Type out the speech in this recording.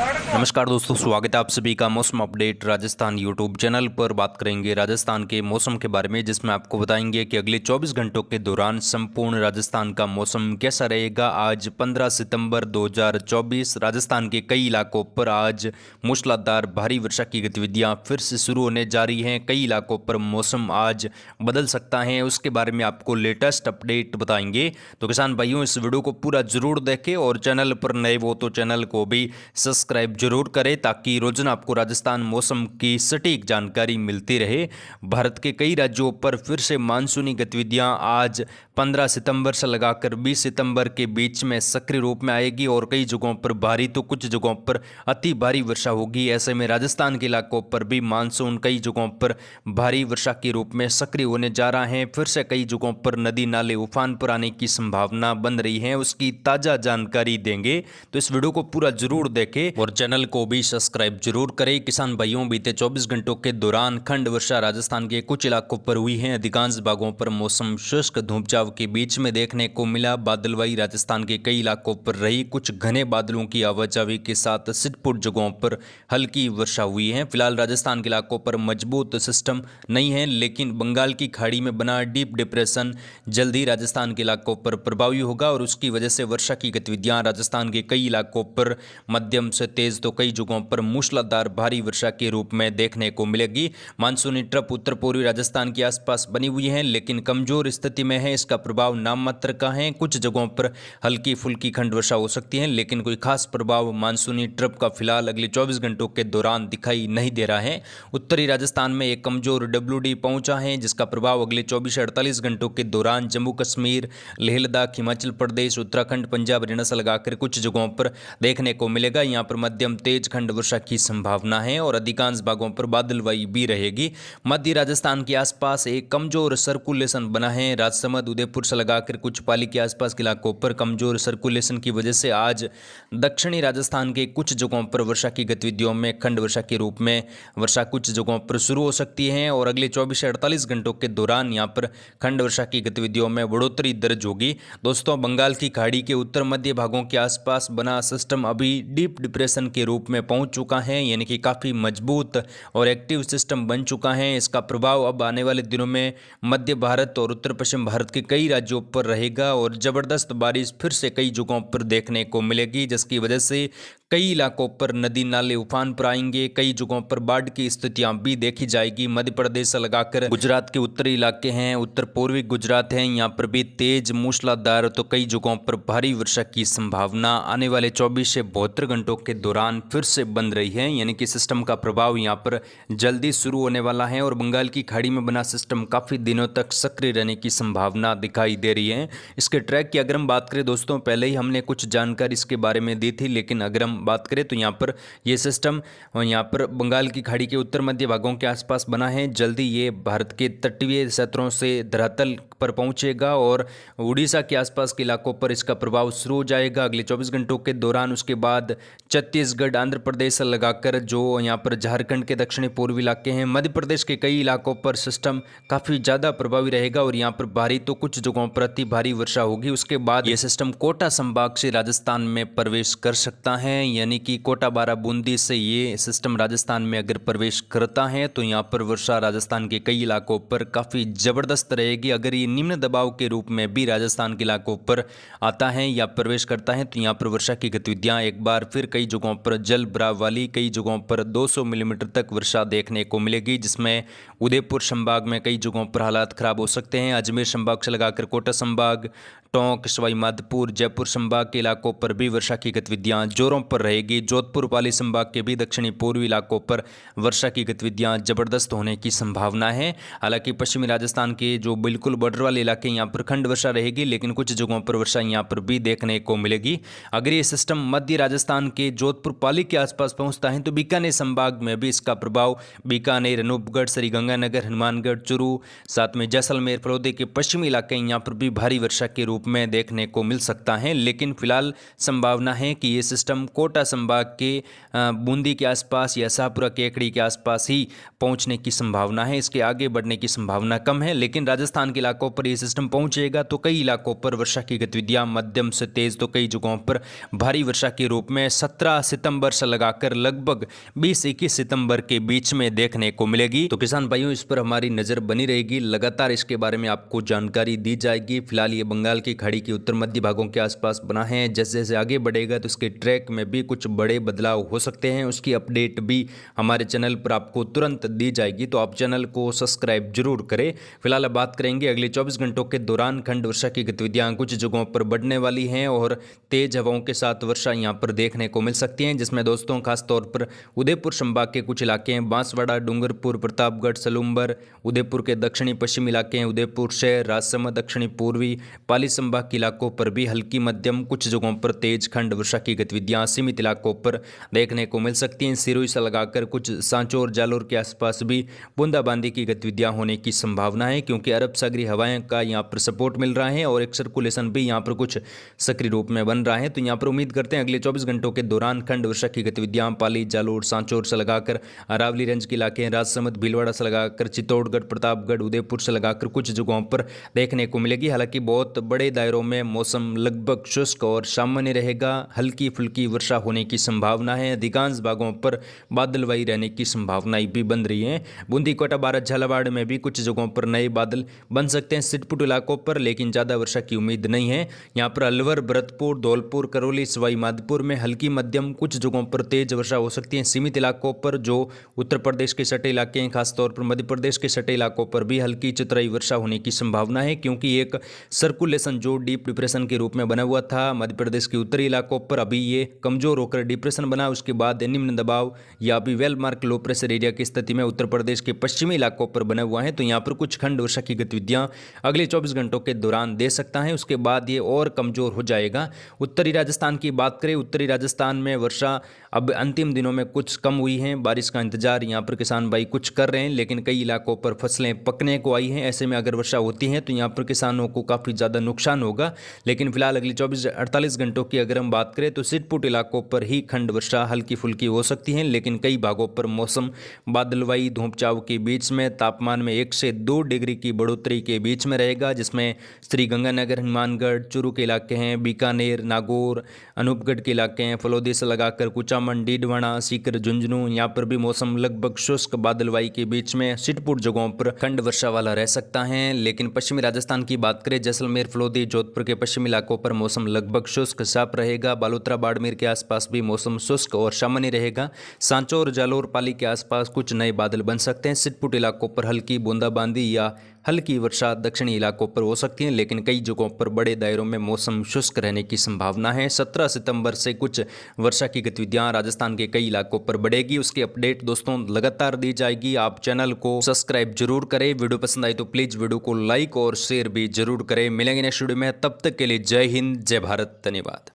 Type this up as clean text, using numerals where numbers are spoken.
नमस्कार दोस्तों, स्वागत है आप सभी का मौसम अपडेट राजस्थान यूट्यूब चैनल पर। बात करेंगे राजस्थान के मौसम के बारे में, जिसमें आपको बताएंगे कि अगले 24 घंटों के दौरान संपूर्ण राजस्थान का मौसम कैसा रहेगा। आज 15 सितंबर 2024 राजस्थान के कई इलाकों पर आज मूसलाधार भारी वर्षा की गतिविधियां फिर से शुरू होने जा रही हैं। कई इलाकों पर मौसम आज बदल सकता है, उसके बारे में आपको लेटेस्ट अपडेट बताएंगे। तो किसान भाइयों, इस वीडियो को पूरा जरूर देखें और चैनल पर नए हो तो चैनल को भी सब्सक्राइब जरूर करें, ताकि रोजाना आपको राजस्थान मौसम की सटीक जानकारी मिलती रहे। भारत के कई राज्यों पर फिर से मानसूनी गतिविधियां आज 15 सितंबर से लगाकर 20 सितंबर के बीच में सक्रिय रूप में आएगी और कई जगहों पर भारी तो कुछ जगहों पर अति भारी वर्षा होगी। ऐसे में राजस्थान के इलाकों पर भी मानसून कई जगहों पर भारी वर्षा के रूप में सक्रिय होने जा रहा है। फिर से कई जगहों पर नदी नाले उफान पर आने की संभावना बन रही है, उसकी ताजा जानकारी देंगे। तो इस वीडियो को पूरा जरूर देखें और चैनल को भी सब्सक्राइब जरूर करें। किसान भाइयों, बीते 24 घंटों के दौरान खंड वर्षा राजस्थान के कुछ इलाकों पर हुई है। अधिकांश भागों पर मौसम शुष्क धूपछांव के बीच में देखने को मिला। बादलवाई राजस्थान के कई इलाकों पर रही, कुछ घने बादलों की आवाजाही के साथ छिटपुट जगहों पर हल्की वर्षा हुई है। फिलहाल राजस्थान के इलाकों पर मजबूत सिस्टम नहीं है, लेकिन बंगाल की खाड़ी में बना डीप डिप्रेशन जल्द ही राजस्थान के इलाकों पर प्रभावी होगा और उसकी वजह से वर्षा की गतिविधियां राजस्थान के कई इलाकों पर मध्यम से तेज तो कई जगहों पर मूसलाधार भारी वर्षा के रूप में देखने को मिलेगी। मानसूनी ट्रफ उत्तर पूर्वी राजस्थान के आसपास बनी हुई है, लेकिन कमजोर स्थिति में है। इसका प्रभाव नाम मात्र का है। कुछ जगहों पर हल्की फुल्की खंड वर्षा हो सकती है, लेकिन कोई खास प्रभाव मानसूनी ट्रफ का फिलहाल अगले 24 घंटों के दौरान दिखाई नहीं दे रहा है। उत्तरी राजस्थान में एक कमजोर WD पहुंचा है, जिसका प्रभाव अगले 24 से 48 घंटों के दौरान जम्मू कश्मीर, लेह लद्दाख, हिमाचल प्रदेश, उत्तराखंड, पंजाब, हरियाणा से लगाकर कुछ जगहों पर देखने को मिलेगा। यहाँ पर मध्यम तेज खंड वर्षा की संभावना है और अधिकांश भागों पर बादलवाई भी रहेगी। मध्य राजस्थान के आसपास एक कमजोर सर्कुलेशन बना है। राजसमंद, उदयपुर से लगाकर कुछ पाली के आसपास के इलाकों पर कमजोर सर्कुलेशन की वजह से आज दक्षिणी राजस्थान के कुछ जगहों पर वर्षा की गतिविधियों में खंड वर्षा के रूप में वर्षा कुछ जगहों पर शुरू हो सकती है और अगले 24 से 48 घंटों के दौरान यहाँ पर खंड वर्षा की गतिविधियों में बढ़ोतरी दर्ज होगी। दोस्तों, बंगाल की खाड़ी के उत्तर मध्य भागों के आसपास बना सिस्टम अभी डीप डिप्रेशन के रूप में पहुंच चुका है, यानी कि काफ़ी मजबूत और एक्टिव सिस्टम बन चुका है। इसका प्रभाव अब आने वाले दिनों में मध्य भारत और उत्तर पश्चिम भारत के कई राज्यों पर रहेगा और ज़बरदस्त बारिश फिर से कई जगहों पर देखने को मिलेगी, जिसकी वजह से कई इलाकों पर नदी नाले उफान पर आएंगे। कई जगहों पर बाढ़ की स्थितियां भी देखी जाएगी। मध्य प्रदेश से लगाकर गुजरात के उत्तरी इलाके हैं, उत्तर पूर्वी गुजरात हैं, यहाँ पर भी तेज मूसलाधार तो कई जगहों पर भारी वर्षा की संभावना आने वाले 24 से 72 घंटों के दौरान फिर से बन रही है, यानी कि सिस्टम का प्रभाव यहाँ पर जल्दी शुरू होने वाला है और बंगाल की खाड़ी में बना सिस्टम काफ़ी दिनों तक सक्रिय रहने की संभावना दिखाई दे रही है। इसके ट्रैक की अगर हम बात करें दोस्तों, पहले ही हमने कुछ जानकारी इसके बारे में दी थी, लेकिन अगर हम बात करें तो यहाँ पर ये सिस्टम यहाँ पर बंगाल की खाड़ी के उत्तर मध्य भागों के आसपास बना है। जल्दी ये भारत के तटीय क्षेत्रों से धरातल पर पहुँचेगा और उड़ीसा के आसपास के इलाकों पर इसका प्रभाव शुरू हो जाएगा अगले 24 घंटों के दौरान। उसके बाद छत्तीसगढ़, आंध्र प्रदेश से लगाकर जो यहाँ पर झारखंड के दक्षिणी पूर्वी इलाके हैं, मध्य प्रदेश के कई इलाकों पर सिस्टम काफ़ी ज़्यादा प्रभावी रहेगा और यहाँ पर भारी तो कुछ जगहों पर अति भारी वर्षा होगी। उसके बाद ये सिस्टम कोटा संभाग से राजस्थान में प्रवेश कर सकता है, यानी कि कोटा, बारा, बूंदी से ये सिस्टम राजस्थान में अगर प्रवेश करता है तो यहाँ पर वर्षा राजस्थान के कई इलाकों पर काफ़ी ज़बरदस्त रहेगी। अगर ये निम्न दबाव के रूप में भी राजस्थान के इलाकों पर आता है या प्रवेश करता है तो यहाँ पर वर्षा की गतिविधियाँ एक बार फिर कई जगहों पर जल भराव वाली, कई जगहों पर 200 मिलीमीटर तक वर्षा देखने को मिलेगी, जिसमें उदयपुर संभाग में कई जगहों पर हालात खराब हो सकते हैं। अजमेर संभाग से लगाकर कोटा संभाग, टोंक, सवाई माधोपुर, जयपुर संभाग के इलाकों पर भी वर्षा की गतिविधियां जोरों पर रहेगी। जोधपुर, पाली संभाग के भी दक्षिणी पूर्वी इलाकों पर वर्षा की गतिविधियां जबरदस्त होने की संभावना है। हालांकि पश्चिमी राजस्थान के जो बिल्कुल बॉर्डर वाले इलाके, यहाँ पर खंड वर्षा रहेगी, लेकिन कुछ जगहों पर वर्षा यहाँ पर भी देखने को मिलेगी। अगर ये सिस्टम मध्य राजस्थान के जोधपुर, पाली के आसपास पहुंचता है तो बीकानेर संभाग में भी इसका प्रभाव बीकानेर, अनूपगढ़, श्रीगंगानगर, हनुमानगढ़, चूरू, साथ में जैसलमेर, फलोदी के पश्चिमी इलाके, यहाँ पर भी भारी वर्षा के रूप रूप में देखने को मिल सकता है, लेकिन फिलहाल संभावना है कि ये सिस्टम कोटा संभाग के बूंदी के आसपास या शाहपुरा केकड़ी के आसपास ही पहुंचने की संभावना है। इसके आगे बढ़ने की संभावना कम है, लेकिन राजस्थान के इलाकों पर ये सिस्टम पहुंचेगा तो कई इलाकों पर वर्षा की गतिविधियां मध्यम से तेज तो कई जगहों पर भारी वर्षा के रूप में 17 सितंबर से लगाकर लगभग 20-21 सितंबर के बीच में देखने को मिलेगी। तो किसान भाइयों, इस पर हमारी नज़र बनी रहेगी, लगातार इसके बारे में आपको जानकारी दी जाएगी। फिलहाल ये बंगाल की खाड़ी के उत्तर मध्य भागों के आसपास बना है। जैसे जैसे आगे बढ़ेगा तो इसके ट्रैक में भी कुछ बड़े बदलाव हो सकते हैं। उसकी अपडेट भी हमारे चैनल पर आपको तुरंत दी जाएगी, तो आप चैनल को सब्सक्राइब जरूर करें। फिलहाल अब बात करेंगे अगले 24 घंटों के दौरान खंड वर्षा की गतिविधियां कुछ जगहों पर बढ़ने वाली हैं और तेज हवाओं के साथ वर्षा यहां पर देखने को मिल सकती है, जिसमें दोस्तों खासतौर पर उदयपुर संभाग के कुछ इलाके हैं, बांसवाड़ा, डूंगरपुर, प्रतापगढ़, सलूम्बर, उदयपुर के दक्षिणी पश्चिमी इलाके हैं, उदयपुर शहर, राजसमंद, दक्षिणी पूर्वी, पाली संभाग के इलाकों पर भी हल्की मध्यम, कुछ जगहों पर तेज खंड वर्षा की गतिविधियां सीमित इलाकों पर देखने को मिल सकती हैं। सिरोही से लगाकर कुछ सांचौर, जालोर के आसपास भी बूंदाबांदी की गतिविधियां होने की संभावना है, क्योंकि अरब सागरी हवाएं का यहाँ पर सपोर्ट मिल रहा है और एक सर्कुलेशन भी यहाँ पर कुछ सक्रिय रूप में बन रहा है। तो यहाँ पर उम्मीद करते हैं अगले 24 घंटों के दौरान खंड वर्षा की गतिविधियां पाली, जालोर, सांचौर से लगाकर अरावली रेंज के इलाके, राजसमंद, भीलवाड़ा से लगाकर चित्तौड़गढ़, प्रतापगढ़, उदयपुर से लगाकर कुछ जगहों पर देखने को मिलेगी। हालांकि बहुत बड़े दायरों में मौसम लगभग शुष्क और सामान्य रहेगा। हल्की फुल्की वर्षा होने की संभावना है। अधिकांश भागों पर बादलवाई रहने की संभावनाएं भी बन रही हैं। बूंदी, कोटा, बारात, झालावाड़ में भी कुछ जगहों पर नए बादल बन सकते हैं सिटपुट इलाकों पर, लेकिन ज़्यादा वर्षा की उम्मीद नहीं है। यहाँ पर अलवर, भरतपुर, धौलपुर, करौली, सवाई माधोपुर में हल्की मध्यम, कुछ जगहों पर तेज वर्षा हो सकती है। सीमित इलाकों पर जो उत्तर प्रदेश के सटे इलाके हैं, खासतौर पर मध्य प्रदेश के सटे इलाकों पर भी हल्की चतुराई वर्षा होने की संभावना है, क्योंकि एक सर्कुलेशन जो डीप डिप्रेशन के रूप में बना हुआ था मध्य प्रदेश के उत्तरी इलाकों पर, अभी ये कमजोर होकर डिप्रेशन बना, उसके बाद निम्न दबाव या अभी well mark low pressure area की स्थिति में उत्तर प्रदेश के पश्चिमी इलाकों पर बना हुआ है। तो यहाँ पर कुछ खंड वर्षा की गतिविधियां अगले 24 घंटों के दौरान दे सकता है, उसके बाद ये और कमजोर हो जाएगा। उत्तरी राजस्थान की बात करें, उत्तरी राजस्थान में वर्षा अब अंतिम दिनों में कुछ कम हुई है। बारिश का इंतजार यहाँ पर किसान भाई कुछ कर रहे हैं, लेकिन कई इलाकों पर फसलें पकने को आई हैं। ऐसे में अगर वर्षा होती है तो यहाँ पर किसानों को काफ़ी ज़्यादा नुकसान होगा। लेकिन फिलहाल अगले 24-48 घंटों की अगर हम बात करें तो सिटपुट इलाकों पर ही खंड वर्षा हल्की फुल्की हो सकती है, लेकिन कई भागों पर मौसम बादलवाई धूप छाव के बीच में, तापमान में 1 से 2 डिग्री की बढ़ोतरी के बीच में रहेगा, जिसमें श्रीगंगानगर, हनुमानगढ़, चूरू के इलाके हैं, बीकानेर, नागौर, अनूपगढ़ के इलाके हैं, फलोदी से लगाकर कुचामन, डीडवाना, सीकर, झुंझुनू, यहाँ पर भी मौसम लगभग शुष्क बादलवाई के बीच में सिटपुट जगहों पर खंड वर्षा वाला रह सकता है। लेकिन पश्चिमी राजस्थान की बात करें, जैसलमेर, फलोदी, जोधपुर के पश्चिमी इलाकों पर मौसम लगभग शुष्क साफ रहेगा। बालोतरा, बाड़मेर के आसपास भी मौसम शुष्क और सामान्य रहेगा। सांचौर, जालोर, पाली के आसपास कुछ नए बादल बन सकते हैं। सिटपुट इलाकों पर हल्की बूंदाबांदी या हल्की वर्षा दक्षिणी इलाकों पर हो सकती है, लेकिन कई जगहों पर बड़े दायरों में मौसम शुष्क रहने की संभावना है। 17 सितंबर से कुछ वर्षा की गतिविधियां राजस्थान के कई इलाकों पर बढ़ेगी। उसकी अपडेट दोस्तों लगातार दी जाएगी। आप चैनल को सब्सक्राइब जरूर करें। वीडियो पसंद आई तो प्लीज़ वीडियो को लाइक और शेयर भी जरूर करें। मिलेंगे नेक्स्ट वीडियो में, तब तक के लिए जय हिंद, जय भारत, धन्यवाद।